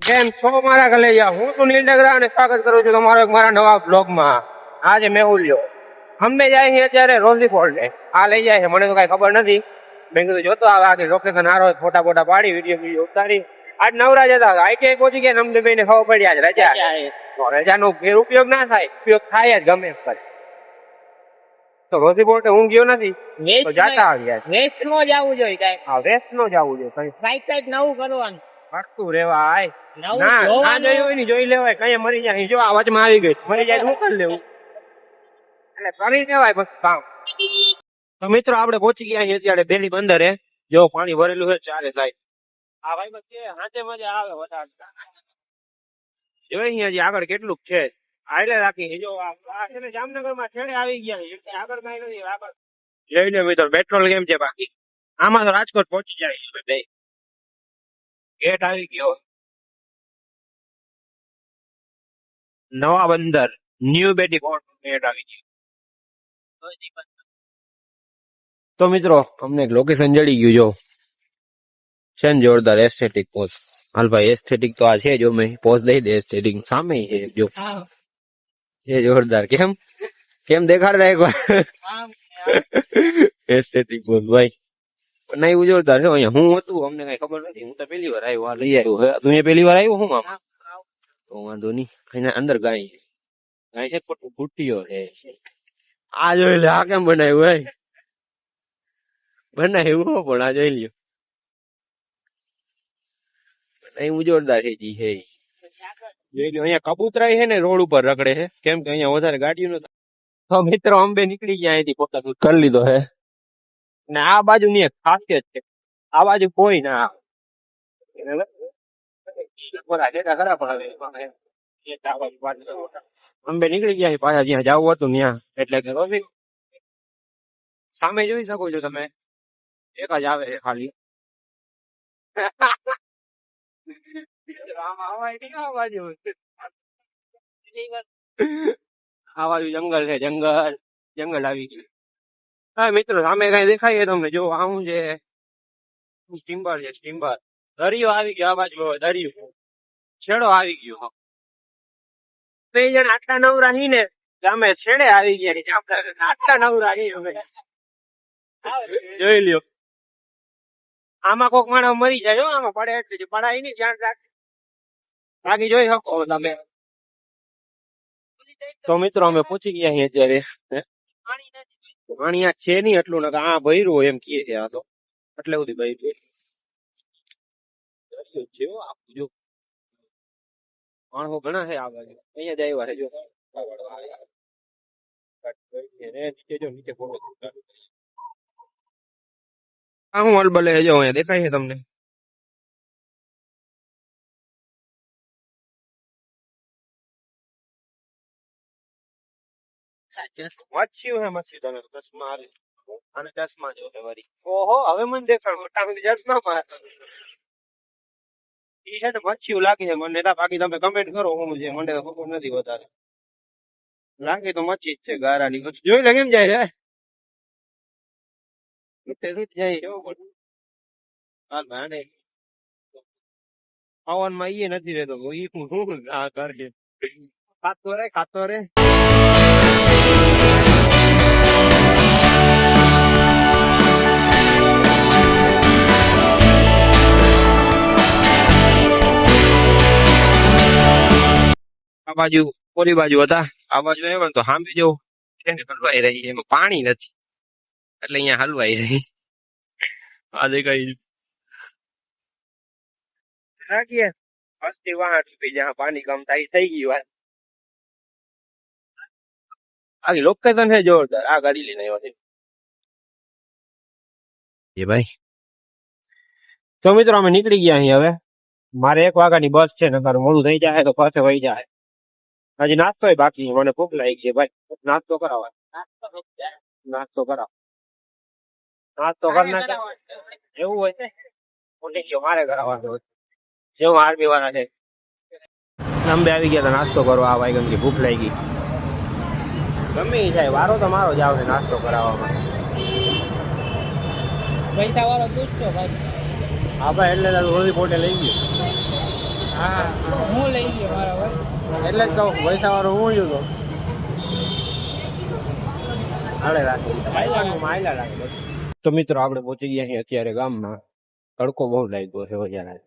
કેમ છો મારા કલેજા? હું તો નીલ ડગરા અને સ્વાગત કરું છું તમારો એક મારા નવા બ્લોગમાં. આજે મેહુલ્યો અમે જાય છે અત્યારે રોઝી ફોલ્ટ આ લઈ જાય છે, મને તો કઈ ખબર નથી. મેં કીધું જોતો આવે આગળ લોકેશન હારો, ફોટા ફોટા પાડી, વિડીયો ઉતારી. આજ નવરા જતા આઈ પહોંચી ગયા. નમદે ભાઈને ખબર પડી આજ રજા તો રજાનો ઉપયોગ ના થાય, ઉપયોગ થાય જ ગમે કરે. તો રોઝી ફોલ્ટે હું ગયો નથી તો જાતા આવ્યા. વેસ્ટ નો જવું જોઈએ કાઈ. હા, વેસ્ટ નો જવું જોઈએ. કઈક નવું કરવાનું. ફરતું રેવા આય નવું ના જોવાનું. જોયું હોય ને જોઈ લેવાય. કઈ મરી જાય જો આ વચમાં આવી ગઈ મરી જાય શું કરી લેવું, એટલે કરી લેવાય બસ કામ. તો મિત્રો આપણે પહોંચી ગયા છીએ અત્યારે બેલી બંદરે. જો પાણી ભરેલું છે ચારે સાઈડ. આ ભાઈ બસ કે હાથે મજા આવે વધારે. જોઈ અહીંયા હજી આગળ કેટલું છે આયલે રાખી. જો આ છે ને જામનગરમાં છેડે આવી ગયા છે એટલે આગળ કઈ નથી. આગળ જોઈ લે મિત્રો પેટ્રોલ કેમ છે. બાકી આમાં તો રાજકોટ પહોંચી જાય છે બે. ગેટ આવી ગયો નવા બંદર, ન્યુ બેટી પોર્ટ ગેટ આવી ગયો. તો મિત્રો અમને એક લોકેશન જડી ગયું. જો છે ને જોરદાર એસ્થેટિક પોઝ. હાલ ભાઈ એસ્થેટિક તો આ છે જો મેં પોઝ દઈ દે એસ્થેટિક સામે છે જો એ જોરદાર. કેમ કેમ દેખાડતા એક વાર એસ્થેટિક પોઝ ભાઈ બનાવ્યું જોરદાર છે. અહીંયા હું હતું અમને કઈ ખબર નથી. હું તો પહેલી વાર આવ્યો, આ લઈ આવ્યો. તું પહેલી વાર આવ્યો હું આમ તો વાંધો નહીં. અહીંયા અંદર ગાય છે, ખોટું ફૂટીઓ છે. આ જોઈ લે, આ કેમ બનાવ્યું ભાઈ? બનાવ્યું પણ આ જોઈ લ્યો, બનાવ્યું જોરદાર છે જી છે. જોઈ લ્યો અહીંયા કબૂતરા છે ને રોડ ઉપર રખડે છે, કેમ કે અહીંયા વધારે ગાડીઓ નથી. તો મિત્રો અંબે નીકળી ગયા અહીંથી, ફોટા શૂટ કરી લીધો છે. ને આ બાજુ ની એક ખાસિયત છે, આ બાજુ કોઈ ના આવે. અંબે નીકળી ગયા પાછા જ્યાં જવું હતું ત્યાં. એટલે કે રોઝી સામે જોઈ શકો છો તમે, એક જ આવે છે ખાલી. આ બાજુ જંગલ છે, જંગલ જંગલ આવી ગયું. હા મિત્રો સામે કઈ દેખાય તમને? જો આવું છે સ્ટીમ્બર છે, સ્ટીમ્બર. દરિયો આવી ગયો આ બાજુ, દરિયો છેડો આવી ગયો. બે જણ આટલા નવરા હી ને અમે છેડે આવી ગયા. આટલા નવરા હી અમે. જોઈ લ્યો આમાં કોક માણસ મરી જાય આમાં પડે એટલે પડાય નહીં, ધ્યાન રાખ. બાકી જોઈ શકો તમે. તો મિત્રો અમે પહોંચી ગયા છીએ અત્યારે. પાણી આ છે નઈ એટલું ને આ ભર્યું એમ કે છે. આ તો એટલે બધી ભર્યું છે. જો માણસો ઘણા છે આ બાજુ. અહીંયા જ આવ્યા છે જો. નીચે જો, નીચે આ હું અલબલે જો અહીંયા દેખાય છે તમને. મચ્છીઓ હે મચ્છી. તમે ચશ્મા અને ચશ્મા જો વારી. ઓહો હવે મને દેખાડો ચશ્મા માં ઈ છે ને મચ્છીઓ લાગે છે મને. બાકી તમે કમેન્ટ કરો હું છે, મને તો ખબર નથી વધારે. લાગે તો મચ્છી જ છે, ગારાની મચ્છી. જોઈ લે કેમ જાય છે જાય. પવનમાં ઈ નથી રહેતો, ઈ હું આ કરે. ખાતો રે ખાતો રે. આ બાજુ ઓલી બાજુ હતા, આ બાજુ આવ્યા તો સામે જેવું છે ને હલવાઈ રહી. એમાં પાણી નથી એટલે અહીંયા હલવાઈ રહી. આ દેખાય રાખીએ હસ્તી વાહન જ્યાં પાણી કમ થાય થઈ ગયું વાત. આખી લોકેશન છે જોરદાર. આ ગાડી લઈને આવ્યો છે ભાઈ. તો મિત્રો અમે નીકળી ગયા અહીં. હવે મારે 1 વાગ્યાની બસ છે, નકર મોડું થઈ જાય તો પાસે વહી જાય. હજી નાસ્તો બાકી, મને ભૂખ લાગી છે ભાઈ. નાસ્તો કરાવવા, નાસ્તો કરાવ, નાસ્તો કરના એવું હોય મોટી ગયો મારે કરાવવાનો. જેવું આર્મી વાળા છે અંબે આવી ગયા તો નાસ્તો કરવા આ ભાઈ, કે ભૂખ લાગી. ગમે જાય વારો તો મારો જ આવે નાસ્તો કરાવવામાં. પૈસા વાળો તું જ છો ભાઈ. હા ભાઈ એટલે રોઝી પોર્ટે લઈ ગયો. હા હું લઈ ગયો મારા ભાઈ એટલે જ કહું પૈસા વાળો હું છું તો હાલે રાખે તો મિત્રો આપણે પહોંચી ગયા છીએ અત્યારે ગામમાં તડકો બહુ લાગ્યો છે વધારે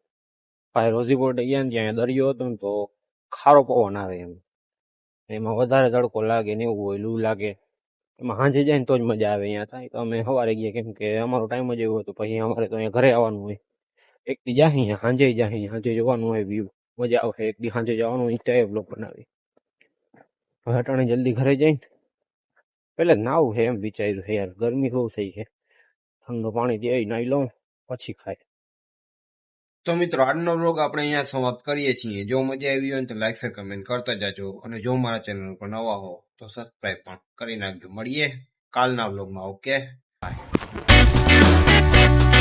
ભાઈ રોઝીકોટ ગયા ને ત્યાં દરિયો હતો ને તો ખારો પવન આવે એમ એમાં વધારે તડકો લાગે ને એવું હોય લૂ લાગે એમાં સાંજે જાય ને તો જ મજા આવે અહીંયા થાય તો અમે સવારે ગયા કેમ કે અમારો ટાઈમ જ એવો હતો પછી અમારે તો અહીંયા ઘરે આવવાનું હોય એક દી જાય સાંજે જવાનું હોય વ્યૂ મજા આવે એક દી સાંજે જવાનું ઇન્સ્ટા બ્લોગ બનાવી હવે અટાણે જલ્દી ઘરે જઈને પેલા નાવું છે એમ વિચાર્યું છે યાર ગરમી બહુ થઈ છે ઠંડો પાણી દે નાઈ લઉં પછી ખાય તો મિત્રો આજનો વ્લોગ આપણે અહીંયા સમાપ્ત કરીએ છીએ જો મજા આવી હોય તો લાઈક શેર કમેન્ટ કરતા જાજો અને જો મારા ચેનલ પર નવા હો તો સબસ્ક્રાઇબ પણ કરી નાખજો મળીએ કાલના વ્લોગમાં ઓકે બાય